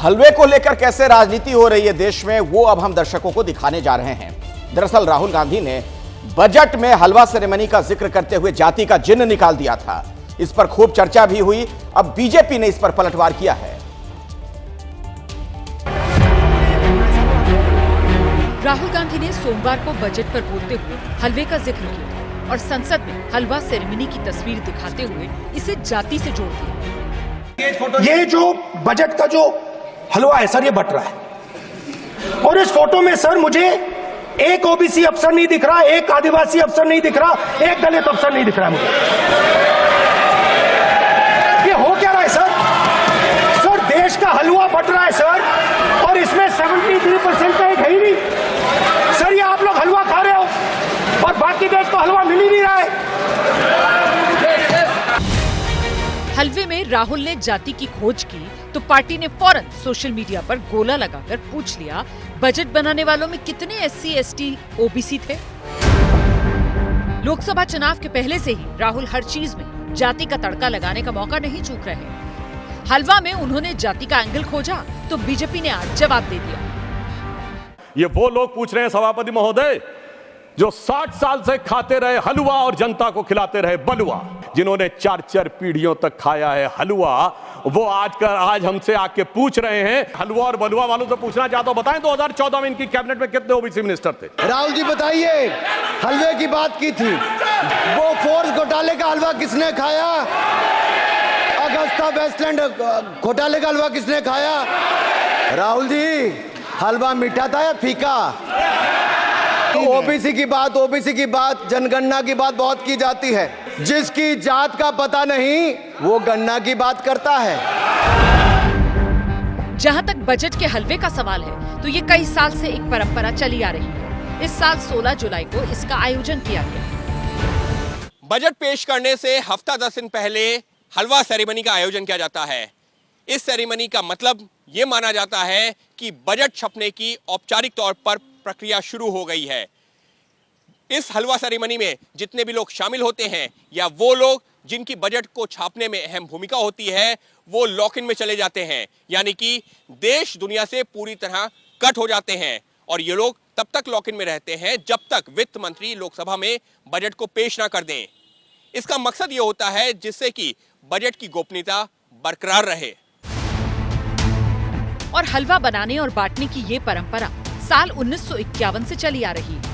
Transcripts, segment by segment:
हलवे को लेकर कैसे राजनीति हो रही है देश में, वो अब हम दर्शकों को दिखाने जा रहे हैं। दरअसल राहुल गांधी ने बजट में हलवा सेरेमनी का जिक्र करते हुए जाति का जिन्न निकाल दिया था। इस पर खूब चर्चा भी हुई। अब बीजेपी ने इस पर पलटवार किया है। राहुल गांधी ने सोमवार को बजट पर बोलते हुए हलवे का जिक्र किया और संसद में हलवा सेरेमनी की तस्वीर दिखाते हुए इसे जाति से जोड़ दिया। ये जो बजट का जो हलवा है सर, ये बट रहा है और इस फोटो में सर मुझे एक ओबीसी अफसर नहीं दिख रहा, एक आदिवासी अफसर नहीं दिख रहा, एक दलित अफसर नहीं दिख रहा है मुझे। ये हो क्या रहा है सर? सर देश का हलवा बट रहा है सर और इसमें 73% का एक है ही नहीं। सर ये आप लोग हलवा खा रहे हो और बाकी देश को हलवा मिल ही नहीं रहा है। हलवे में राहुल ने जाति की खोज की तो पार्टी ने फौरन सोशल मीडिया पर गोला लगाकर पूछ लिया, बजट बनाने वालों में कितने एससी, एसटी, ओबीसी थे? लोकसभा चुनाव के पहले से ही राहुल हर चीज में जाति का तड़का लगाने का मौका नहीं चूक रहे। हलवा में उन्होंने जाति का एंगल खोजा तो बीजेपी ने आज जवाब दे दिया। ये वो लोग पूछ रहे हैं सभापति महोदय जो 60 साल से खाते रहे हलवा और जनता को खिलाते रहे बलुआ, जिन्होंने 4 पीढ़ियों तक खाया है हलवा, वो आज हमसे आके पूछ रहे हैं। हलवा और बलुआ वालों से पूछना चाहता हूं, बताएं 2014 में इनकी कैबिनेट में कितने ओबीसी मिनिस्टर थे? राहुल जी बताइए, हलवे की बात की थी, वो फोर्स घोटाले का हलवा किसने खाया? अगस्ता वेस्टलैंड घोटाले का हलवा किसने खाया? राहुल जी हलवा मीठा था या फीका? ओबीसी की बात, जनगणना की बात बहुत की जाती है। जिसकी जात का पता नहीं वो गणना की बात करता है। जहां तक बजट के हलवे का सवाल है तो ये कई साल से एक परंपरा चली आ रही है। इस साल 16 जुलाई को इसका आयोजन किया गया। बजट पेश करने से हफ्ता 10 दिन पहले हलवा सेरेमनी का आयोजन किया जाता है। इस सेरेमनी का मतलब ये माना जाता है कि बजट छपने की औपचारिक तौर पर प्रक्रिया शुरू हो गई है। इस हलवा सेरेमनी में जितने भी लोग शामिल होते हैं या वो लोग जिनकी बजट को छापने में अहम भूमिका होती है, वो लॉक इन में चले जाते हैं, यानी कि देश दुनिया से पूरी तरह कट हो जाते हैं। और ये लोग तब तक लॉक इन में रहते हैं जब तक वित्त मंत्री लोकसभा में बजट को पेश ना कर दें। इसका मकसद ये होता है जिससे कि बजट की गोपनीयता बरकरार रहे। और हलवा बनाने और बांटने की ये परंपरा साल 1951 से चली आ रही है।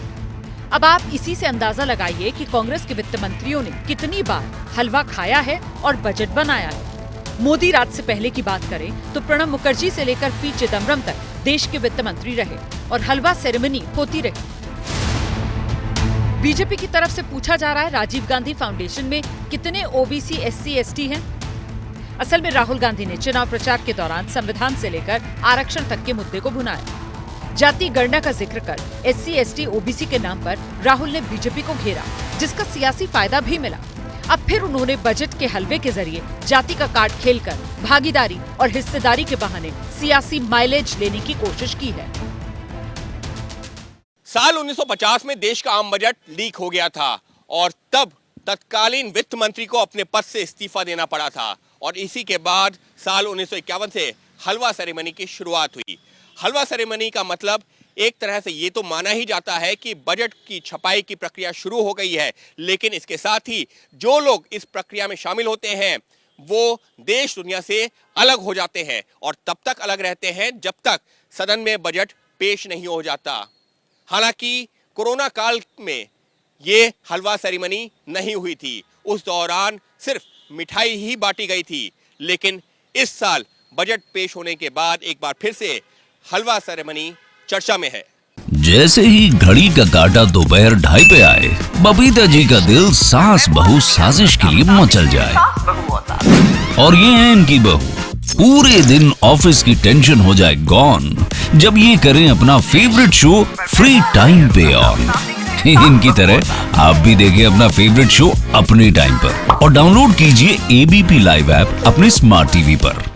अब आप इसी से अंदाजा लगाइए कि कांग्रेस के वित्त मंत्रियों ने कितनी बार हलवा खाया है और बजट बनाया है। मोदी राज से पहले की बात करें तो प्रणब मुखर्जी से लेकर पी चिदम्बरम तक देश के वित्त मंत्री रहे और हलवा सेरेमनी होती रही। बीजेपी की तरफ से पूछा जा रहा है, राजीव गांधी फाउंडेशन में कितने ओबीसी, एससी, एसटी हैं? असल में राहुल गांधी ने चुनाव प्रचार के दौरान संविधान से लेकर आरक्षण तक के मुद्दे को भुनाया। जाति गणना का जिक्र कर एससी, एसटी, ओबीसी के नाम पर राहुल ने बीजेपी को घेरा, जिसका सियासी फायदा भी मिला। अब फिर उन्होंने बजट के हलवे के जरिए जाति का कार्ड खेलकर भागीदारी और हिस्सेदारी के बहाने सियासी माइलेज लेने की कोशिश की है। साल 1950 में देश का आम बजट लीक हो गया था और तब तत्कालीन वित्त मंत्री को अपने पद से इस्तीफा देना पड़ा था। और इसी के बाद साल 1951 से हलवा सेरेमनी की शुरुआत हुई। हलवा सेरेमनी का मतलब एक तरह से ये तो माना ही जाता है कि बजट की छपाई की प्रक्रिया शुरू हो गई है, लेकिन इसके साथ ही जो लोग इस प्रक्रिया में शामिल होते हैं वो देश दुनिया से अलग हो जाते हैं और तब तक अलग रहते हैं जब तक सदन में बजट पेश नहीं हो जाता। हालांकि कोरोना काल में ये हलवा सेरेमनी नहीं हुई थी, उस दौरान सिर्फ मिठाई ही बांटी गई थी। लेकिन इस साल बजट पेश होने के बाद एक बार फिर से हलवा सेरेमनी चर्चा में है। जैसे ही घड़ी का काटा दोपहर 2:30 पे आए, बबीता जी का दिल सास बहू साजिश के लिए मचल जाए। और ये है इनकी बहू, पूरे दिन ऑफिस की टेंशन हो जाए गॉन जब ये करें अपना फेवरेट शो फ्री टाइम पे ऑन। इनकी तरह आप भी देखें अपना फेवरेट शो अपने टाइम पर और डाउनलोड कीजिए एबीपी लाइव ऐप अपने स्मार्ट टीवी पर।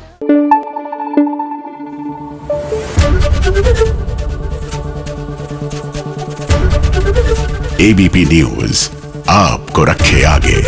एबीपी न्यूज आपको रखे आगे।